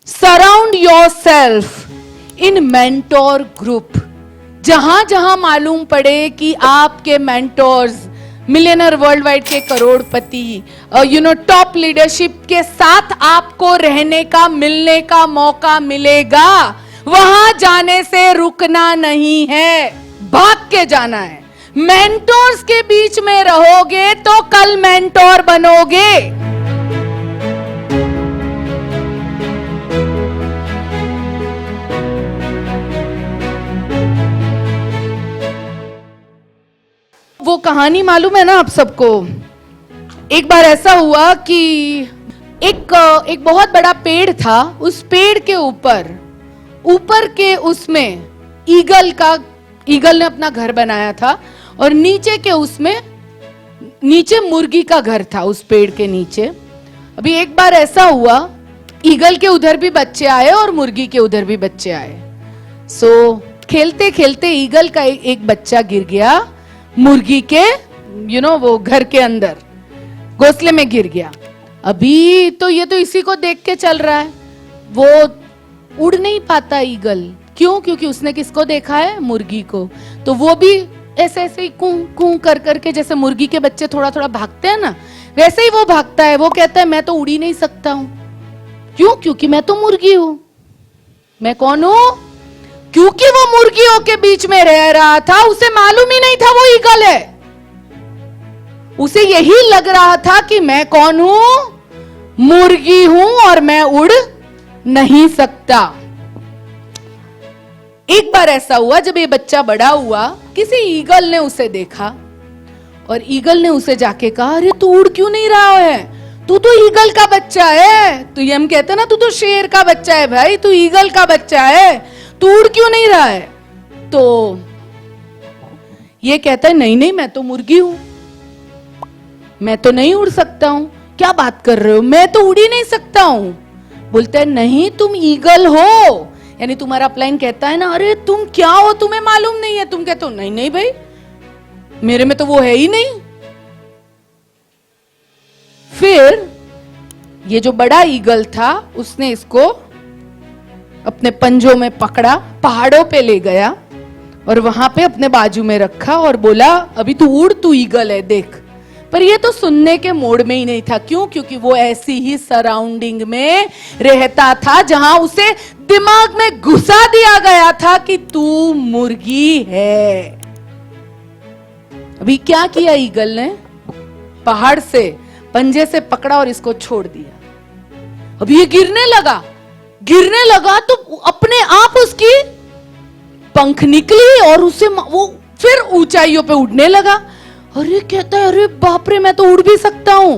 Surround yourself in mentor group. जहां जहां मालूम पड़े कि आपके मेंटोर्स मिलियनर वर्ल्ड वाइड के करोड़पति टॉप लीडरशिप के साथ आपको रहने का मिलने का मौका मिलेगा, वहां जाने से रुकना नहीं है, भाग के जाना है। मेंटोर्स के बीच में रहोगे तो कल मेंटोर बनोगे। वो कहानी मालूम है ना आप सबको? एक बार ऐसा हुआ कि एक बहुत बड़ा पेड़ था। उस पेड़ के ऊपर के उसमें ईगल ने अपना घर बनाया था, और नीचे के उसमें नीचे मुर्गी का घर था उस पेड़ के नीचे। अभी एक बार ऐसा हुआ, ईगल के उधर भी बच्चे आए और मुर्गी के उधर भी बच्चे आए। खेलते खेलते ईगल का एक बच्चा गिर गया मुर्गी के वो घर के अंदर घोंसले में गिर गया। अभी तो ये तो इसी को देख के चल रहा है, वो उड़ नहीं पाता ईगल। क्यों? क्योंकि उसने किसको देखा है? मुर्गी को। तो वो भी ऐसे ऐसे ही कूं कूं कर करके, जैसे मुर्गी के बच्चे थोड़ा थोड़ा भागते हैं ना, वैसे ही वो भागता है। वो कहता है मैं तो उड़ ही नहीं सकता हूं। क्यों? क्योंकि मैं तो मुर्गी हूं। मैं कौन हूं? क्योंकि वो मुर्गियों के बीच में रह रहा था, उसे मालूम ही नहीं था वो ईगल है। उसे यही लग रहा था कि मैं कौन हूं? मुर्गी हूं और मैं उड़ नहीं सकता। एक बार ऐसा हुआ, जब ये बच्चा बड़ा हुआ, किसी ईगल ने उसे देखा और ईगल ने उसे जाके कहा, अरे तू उड़ क्यों नहीं रहा है? तू तो ईगल का बच्चा है। तो ये हम कहते हैं ना, तू तो शेर का बच्चा है भाई, तू ईगल का बच्चा है, तू उड़ क्यों नहीं रहा है? तो ये कहता है, नहीं नहीं, मैं तो मुर्गी हूं, मैं तो नहीं उड़ सकता हूं। क्या बात कर रहे हो? मैं तो उड़ ही नहीं सकता हूं। बोलते हैं, नहीं तुम ईगल हो। यानी तुम्हारा अपलाइन कहता है ना, अरे तुम क्या हो, तुम्हें मालूम नहीं है। तुम कहते हो, नहीं नहीं भाई, मेरे में तो वो है ही नहीं। फिर ये जो बड़ा ईगल था, उसने इसको अपने पंजों में पकड़ा, पहाड़ों पे ले गया और वहां पे अपने बाजू में रखा और बोला, अभी तू उड़, तू ईगल है, देख। पर ये तो सुनने के मोड में ही नहीं था। क्यों? क्योंकि वो ऐसी ही सराउंडिंग में रहता था जहां उसे दिमाग में घुसा दिया गया था कि तू मुर्गी है। अभी क्या किया ईगल ने? पहाड़ से पंजे से पकड़ा और इसको छोड़ दिया। अभी ये गिरने लगा तो अपने आप उसकी पंख निकली और उसे वो फिर ऊंचाइयों पे उड़ने लगा। अरे कहता है, अरे बाप रे, मैं तो उड़ भी सकता हूं।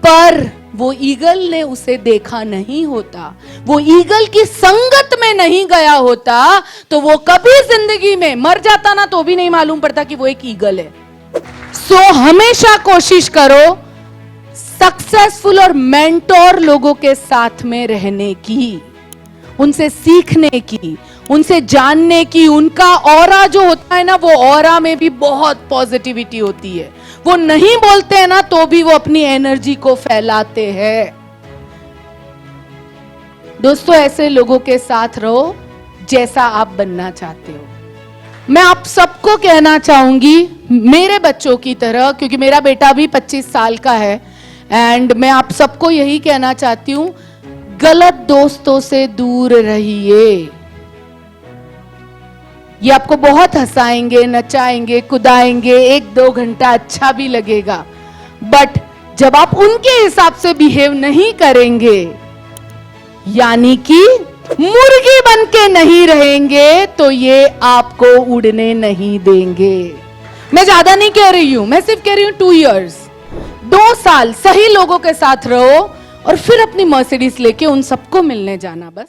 पर वो ईगल ने उसे देखा नहीं होता, वो ईगल की संगत में नहीं गया होता, तो वो कभी जिंदगी में मर जाता ना, तो भी नहीं मालूम पड़ता कि वो एक ईगल है। हमेशा कोशिश करो सक्सेसफुल और मेंटोर लोगों के साथ में रहने की, उनसे सीखने की, उनसे जानने की। उनका ऑरा जो होता है ना, वो ऑरा में भी बहुत पॉजिटिविटी होती है। वो नहीं बोलते हैं ना, तो भी वो अपनी एनर्जी को फैलाते हैं। दोस्तों, ऐसे लोगों के साथ रहो जैसा आप बनना चाहते हो। मैं आप सबको कहना चाहूंगी, मेरे बच्चों की तरह, क्योंकि मेरा बेटा भी 25 साल का है, एंड मैं आप सबको यही कहना चाहती हूं, गलत दोस्तों से दूर रहिए। ये आपको बहुत हंसाएंगे, नचाएंगे, कुदाएंगे, 1-2 घंटा अच्छा भी लगेगा, बट जब आप उनके हिसाब से बिहेव नहीं करेंगे, यानी कि मुर्गी बन के नहीं रहेंगे, तो ये आपको उड़ने नहीं देंगे। मैं ज्यादा नहीं कह रही हूं, मैं सिर्फ कह रही हूं 2 years, 2 साल सही लोगों के साथ रहो और फिर अपनी मर्सिडीज लेके उन सबको मिलने जाना बस।